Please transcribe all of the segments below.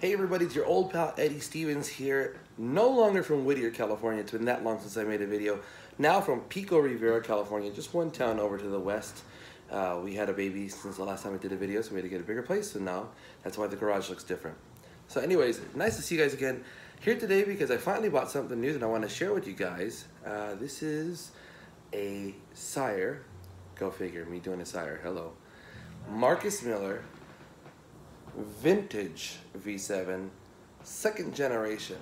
Hey everybody, it's your old pal Eddie Stevens here, no longer from Whittier, California. It's been that long since I made a video. Now from Pico Rivera, California, just one town over to the west. We had a baby since the last time I did a video, so we had to get a bigger place, so now that's why the garage looks different. So anyways, nice to see you guys again. Here today because I finally bought something new that I want to share with you guys. This is a Sire, go figure, me doing a Sire, hello. Marcus Miller vintage V7 second generation.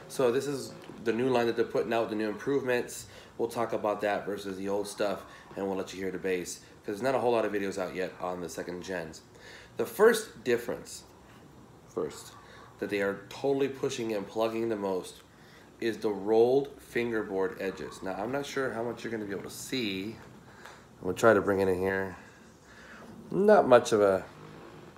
So this is the new line that they're putting out, the new improvements. We'll talk about that versus the old stuff, and we'll let you hear the bass because there's not a whole lot of videos out yet on the second gens. The first difference that they are totally pushing and plugging the most is the rolled fingerboard edges. Now I'm not sure how much you're going to be able to see. I'm going to try to bring it in here. Not much of a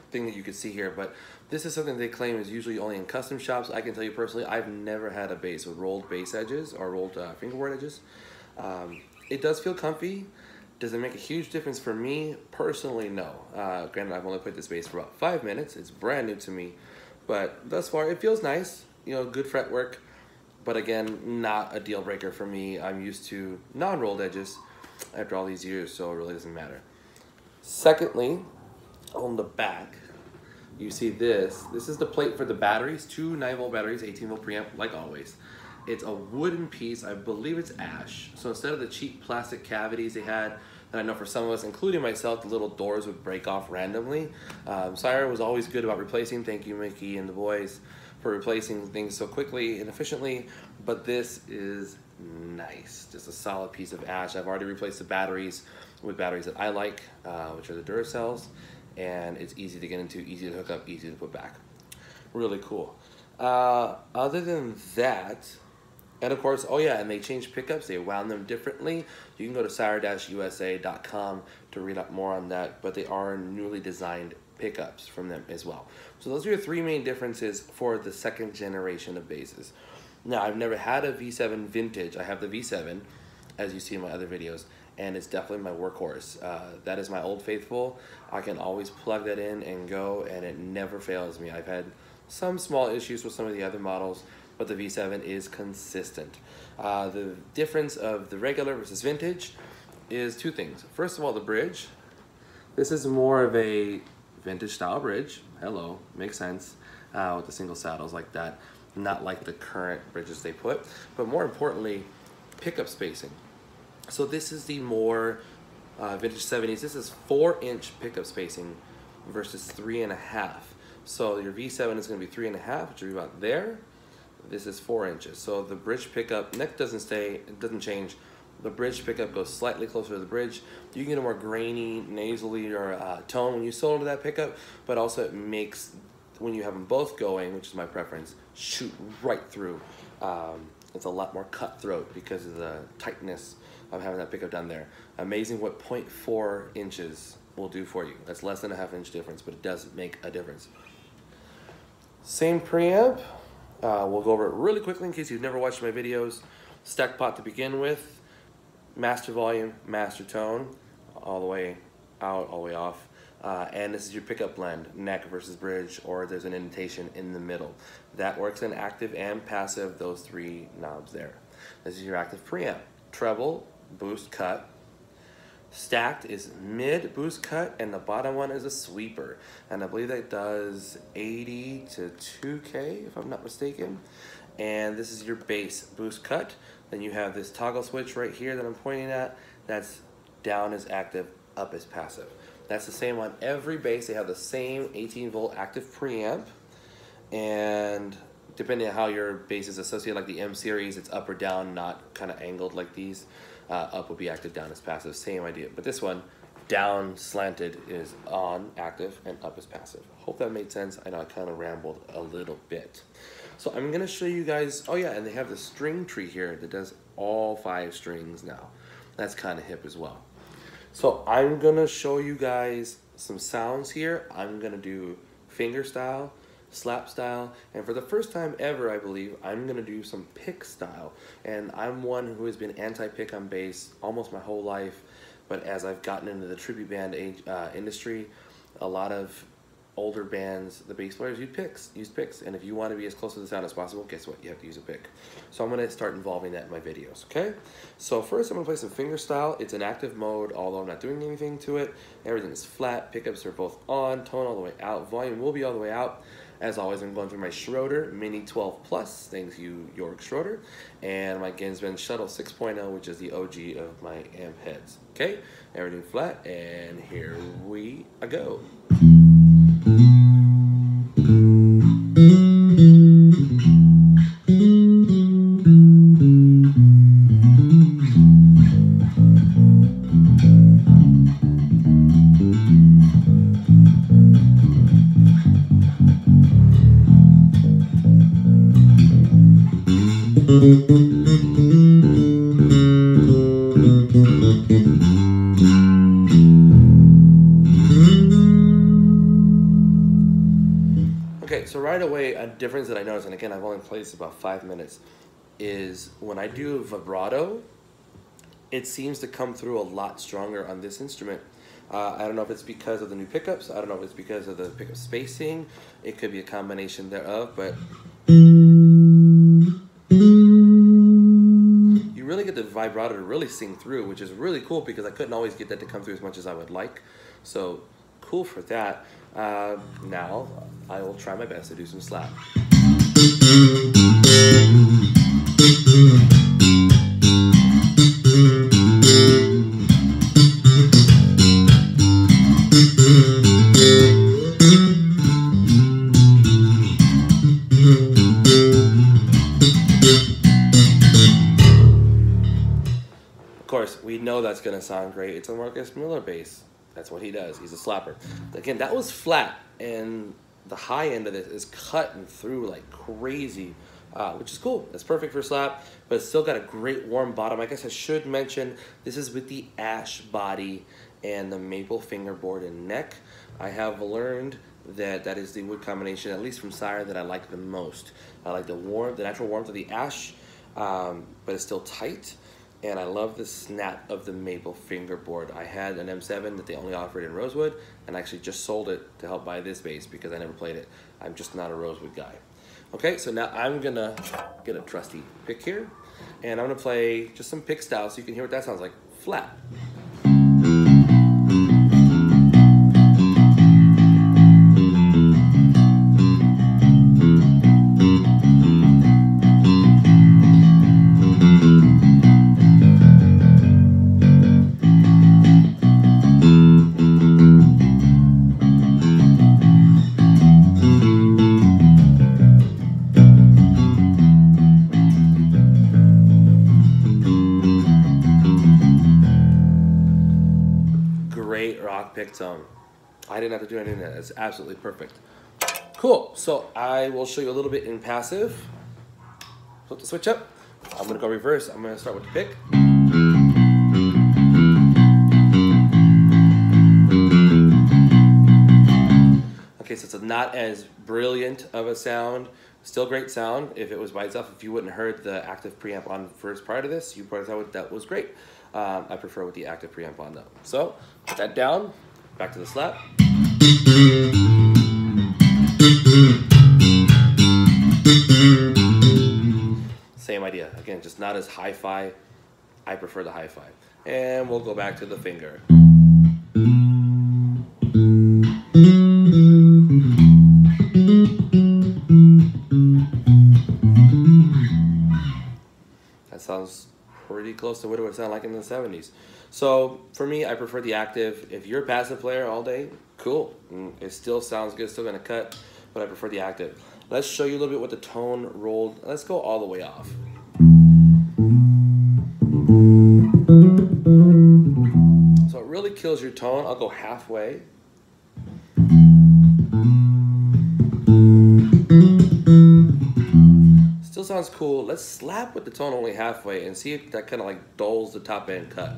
thing that you can see here, but this is something they claim is usually only in custom shops. I can tell you personally, I've never had a bass with rolled bass edges or rolled fingerboard edges. It does feel comfy. Does it make a huge difference for me? Personally, no. Granted, I've only played this bass for about 5 minutes. It's brand new to me, but thus far it feels nice. You know, good fretwork, but again, not a deal breaker for me. I'm used to non-rolled edges after all these years, so it really doesn't matter. Secondly, on the back, you see this. This is the plate for the batteries, 2 9-volt batteries, 18-volt preamp, like always. It's a wooden piece. I believe it's ash. So instead of the cheap plastic cavities they had, that I know for some of us, including myself, the little doors would break off randomly. Sire was always good about replacing. Thank you, Mickey and the boys, for replacing things so quickly and efficiently. But this is nice. Just a solid piece of ash. I've already replaced the batteries with batteries that I like, which are the Duracells. And it's easy to get into, easy to hook up, easy to put back. Really cool. Other than that, and of course, oh yeah, and they changed pickups. They wound them differently. You can go to sire-usa.com to read up more on that, but they are newly designed pickups from them as well. So those are your 3 main differences for the second generation of basses. Now, I've never had a V7 vintage. I have the V7, as you see in my other videos, and it's definitely my workhorse. That is my old faithful. I can always plug that in and go, and it never fails me. I've had some small issues with some of the other models, but the V7 is consistent. The difference of the regular versus vintage is 2 things. First of all, the bridge. This is more of a vintage style bridge. Hello, makes sense, with the single saddles like that. Not like the current bridges they put, but more importantly, pickup spacing. So this is the more vintage 70s. This is 4-inch pickup spacing versus 3.5. So your V7 is going to be 3.5, which will be about there. This is 4 inches. So the bridge pickup, neck doesn't stay, it doesn't change. The bridge pickup goes slightly closer to the bridge. You can get a more grainy, nasally or tone when you solo to that pickup, but also it makes, when you have them both going, which is my preference, shoot right through. It's a lot more cutthroat because of the tightness of having that pickup down there. Amazing what 0.4 inches will do for you. That's less than a ½ inch difference, but it does make a difference. Same preamp. We'll go over it really quickly in case you've never watched my videos. Stack pot to begin with, master volume, master tone, all the way out, all the way off. And this is your pickup blend, neck versus bridge, or there's an indentation in the middle. That works in active and passive, those 3 knobs there. This is your active preamp. Treble, boost, cut. Stacked is mid, boost, cut, and the bottom one is a sweeper. And I believe that does 80 to 2K, if I'm not mistaken. And this is your bass, boost, cut. Then you have this toggle switch right here that I'm pointing at. That's down is active, up is passive. That's the same on every bass. They have the same 18-volt active preamp. And depending on how your bass is associated, like the M series, it's up or down, not kind of angled like these. Up would be active, down is passive, same idea. But this one, down slanted is on active and up is passive. Hope that made sense. I know I kind of rambled a little bit. So I'm gonna show you guys, oh yeah, and they have the string tree here that does all 5 strings now. That's kind of hip as well. So I'm gonna show you guys some sounds here. I'm gonna do finger style, slap style, and for the first time ever, I believe, I'm gonna do some pick style. And I'm one who has been anti-pick on bass almost my whole life, but as I've gotten into the tribute band industry, a lot of older bands, the bass players use picks, and if you want to be as close to the sound as possible, guess what? You have to use a pick. So I'm going to start involving that in my videos, okay? So first I'm going to play some fingerstyle. It's an active mode, although I'm not doing anything to it. Everything is flat, pickups are both on, tone all the way out, volume will be all the way out. As always, I'm going through my Schroeder Mini 12 Plus, thanks you, York Schroeder, and my Ginsman Shuttle 6.0, which is the OG of my amp heads. Okay, everything flat, and here we go. Okay, so right away, a difference that I noticed, and again, I've only played this about 5 minutes, is when I do vibrato, it seems to come through a lot stronger on this instrument. I don't know if it's because of the new pickups, I don't know if it's because of the pickup spacing, it could be a combination thereof, but you really get the vibrato to really sing through, which is really cool because I couldn't always get that to come through as much as I would like. So cool for that. Now I will try my best to do some slap. Of course, we know that's going to sound great. It's a Marcus Miller bass. That's what he does. He's a slapper. Again, that was flat, and the high end of this is cutting through like crazy, which is cool. That's perfect for slap, but it's still got a great warm bottom. I guess I should mention this is with the Ash body and the maple fingerboard and neck. I have learned that that is the wood combination, at least from Sire, that I like the most. I like the natural warmth of the Ash, but it's still tight. And I love the snap of the maple fingerboard. I had an M7 that they only offered in rosewood, and I actually just sold it to help buy this bass because I never played it. I'm just not a rosewood guy. Okay, so now I'm gonna get a trusty pick here, and I'm gonna play just some pick style so you can hear what that sounds like. Flat. Great rock pick tone. I didn't have to do anything. That's absolutely perfect. Cool. So I will show you a little bit in passive. Flip the switch up. I'm going to go reverse. I'm going to start with the pick. Okay, so it's not as brilliant of a sound. Still great sound. If it was by itself, if you wouldn't have heard the active preamp on the first part of this, you probably thought that was great. I prefer with the active preamp on though. So put that down, back to the slap. Same idea. Again, just not as hi-fi. I prefer the hi-fi. And we'll go back to the finger. That sounds pretty close to what it would sound like in the 70s. So for me, I prefer the active. If you're a passive player all day, cool. It still sounds good, still gonna cut, but I prefer the active. Let's show you a little bit what the tone rolled. Let's go all the way off. So it really kills your tone. I'll go halfway. Still sounds cool. Let's slap with the tone only halfway and see if that kind of like dulls the top end cut.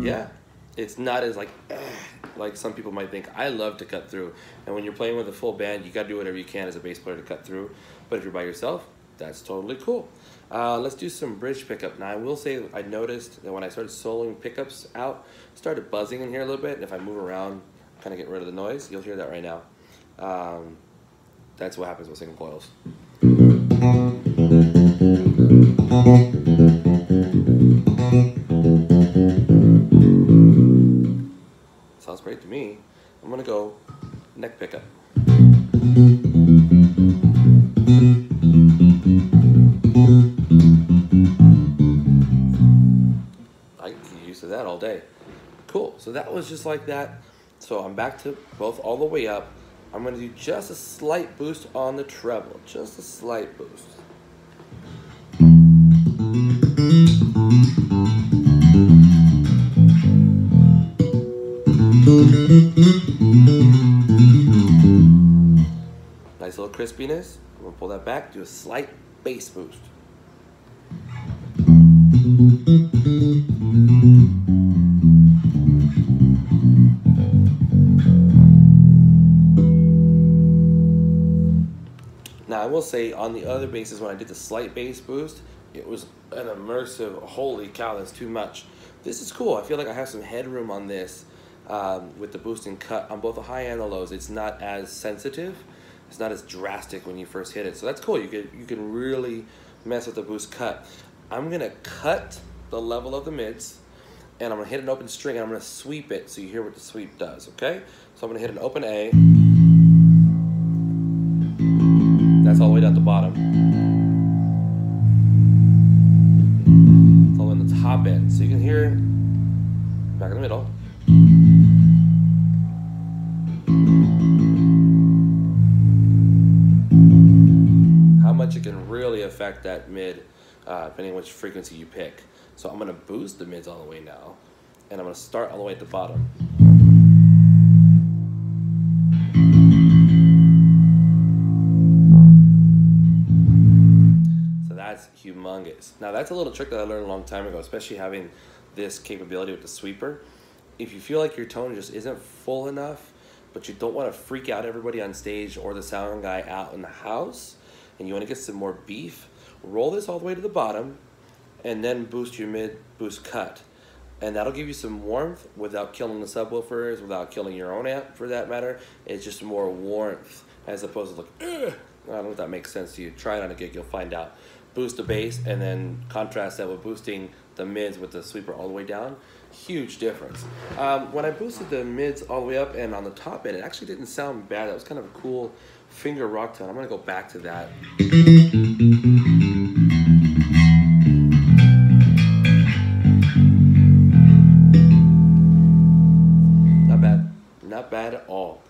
Yeah, it's not as like some people might think. I love to cut through, and when you're playing with a full band, you got to do whatever you can as a bass player to cut through. But if you're by yourself, That's totally cool. Let's do some bridge pickup. Now I will say I noticed that when I started soloing pickups out, it started buzzing in here a little bit, and if I move around, kind of get rid of the noise, you'll hear that right now. That's what happens with single coils. Sounds great to me. I'm gonna go neck pickup. I can get used to that all day. Cool, so that was just like that. So I'm back to both all the way up. I'm gonna do just a slight boost on the treble, just a slight boost. Nice little crispiness. I'm gonna pull that back, do a slight bass boost. Now I will say on the other basses when I did the slight bass boost, it was an immersive, holy cow, that's too much. This is cool. I feel like I have some headroom on this with the boost and cut on both the high and the lows. It's not as sensitive. It's not as drastic when you first hit it. So that's cool. You can really mess with the boost cut. I'm gonna cut the level of the mids and I'm gonna hit an open string and I'm gonna sweep it so you hear what the sweep does, okay? So I'm gonna hit an open A. That's all the way down the bottom. It's all in the top end. So you can hear back in the middle. How much it can really affect that mid, depending on which frequency you pick. So I'm gonna boost the mids all the way now, and I'm gonna start all the way at the bottom. So that's humongous. Now that's a little trick that I learned a long time ago, especially having this capability with the sweeper. If you feel like your tone just isn't full enough, but you don't want to freak out everybody on stage or the sound guy out in the house, and you want to get some more beef, roll this all the way to the bottom, and then boost your mid, boost cut. And that'll give you some warmth without killing the subwoofers, without killing your own amp for that matter. It's just more warmth as opposed to like, ugh. I don't know if that makes sense to you. Try it on a gig, you'll find out. Boost the bass and then contrast that with boosting the mids with the sweeper all the way down. Huge difference. When I boosted the mids all the way up and on the top end, it actually didn't sound bad. That was kind of a cool finger rock tone. I'm gonna go back to that. Not bad. Not bad at all.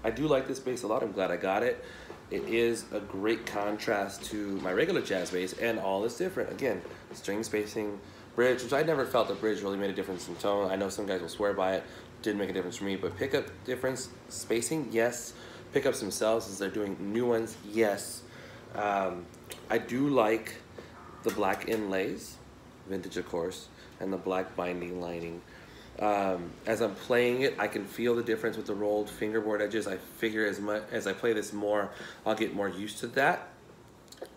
I do like this bass a lot. I'm glad I got it. It is a great contrast to my regular jazz bass, and all is different. Again, string spacing, bridge, which I never felt the bridge really made a difference in tone. I know some guys will swear by it. Didn't make a difference for me, but pickup difference, spacing, yes. Pickups themselves, as they're doing new ones, yes. I do like the black inlays, vintage of course, and the black binding lining. As I'm playing it, I can feel the difference with the rolled fingerboard edges. I figure as much as I play this more, I'll get more used to that.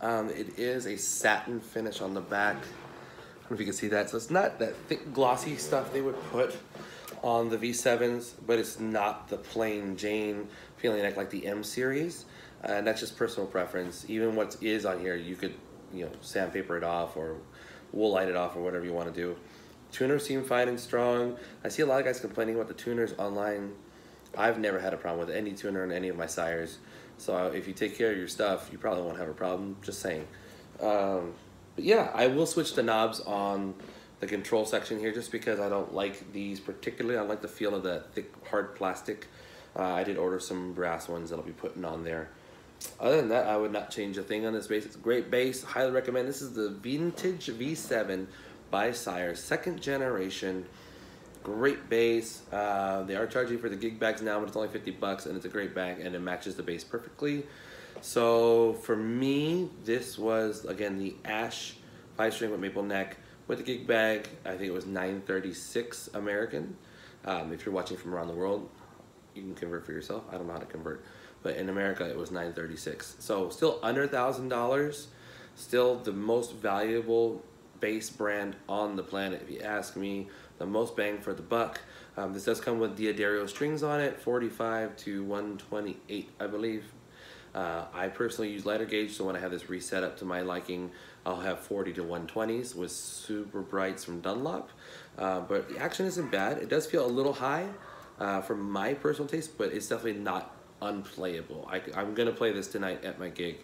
It is a satin finish on the back. I don't know if you can see that. So it's not that thick glossy stuff they would put on the V7s, but it's not the plain Jane feeling like the M series. And that's just personal preference. Even what is on here, you could, you know, sandpaper it off or wool light it off or whatever you want to do. Tuners seem fine and strong. I see a lot of guys complaining about the tuners online. I've never had a problem with any tuner in any of my Sires. So if you take care of your stuff, you probably won't have a problem, just saying. But yeah, I will switch the knobs on the control section here just because I don't like these particularly. I like the feel of that thick, hard plastic. I did order some brass ones that I'll be putting on there. Other than that, I would not change a thing on this bass. It's a great bass. Highly recommend. This is the vintage V7 by Sire, 2nd generation. Great bass. They are charging for the gig bags now, but it's only 50 bucks, and it's a great bag, and it matches the bass perfectly. So for me, this was again the Ash 5-string with maple neck with the gig bag. I think it was $9.36 American. If you're watching from around the world, you can convert for yourself. I don't know how to convert. but in America it was $936. So still under $1,000, still the most valuable bass brand on the planet. If you ask me, the most bang for the buck. This does come with Diodario strings on it, 45 to 128, I believe. I personally use lighter gauge, so when I have this reset up to my liking, I'll have 40 to 120s with super brights from Dunlop. But the action isn't bad. It does feel a little high for my personal taste, but it's definitely not unplayable. I'm gonna play this tonight at my gig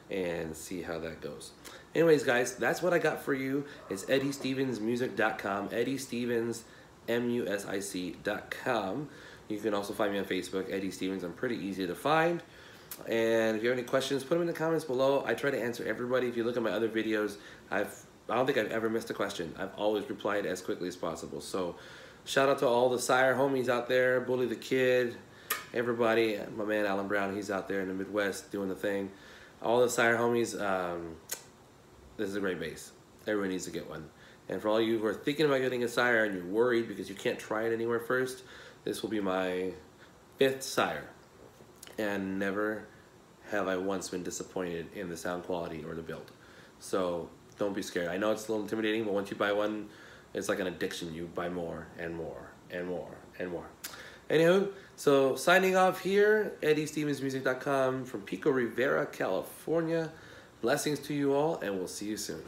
and see how that goes. Anyways, guys, that's what I got for you. It's EddieStevensMusic.com, EddieStevensMusic.com. You can also find me on Facebook, Eddie Stevens. I'm pretty easy to find. And if you have any questions, put them in the comments below. I try to answer everybody. If you look at my other videos, I don't think I've ever missed a question. I've always replied as quickly as possible. So shout out to all the Sire homies out there, Bully the Kid, everybody. My man Alan Brown, he's out there in the Midwest doing the thing. All the Sire homies, this is a great bass. Everyone needs to get one. And for all you who are thinking about getting a Sire and you're worried because you can't try it anywhere first, this will be my 5th Sire. And never have I once been disappointed in the sound quality or the build. So don't be scared. I know it's a little intimidating, but once you buy one, it's like an addiction. You buy more and more and more and more. Anywho, so signing off here, EddieStevensMusic.com from Pico Rivera, California. Blessings to you all, and we'll see you soon.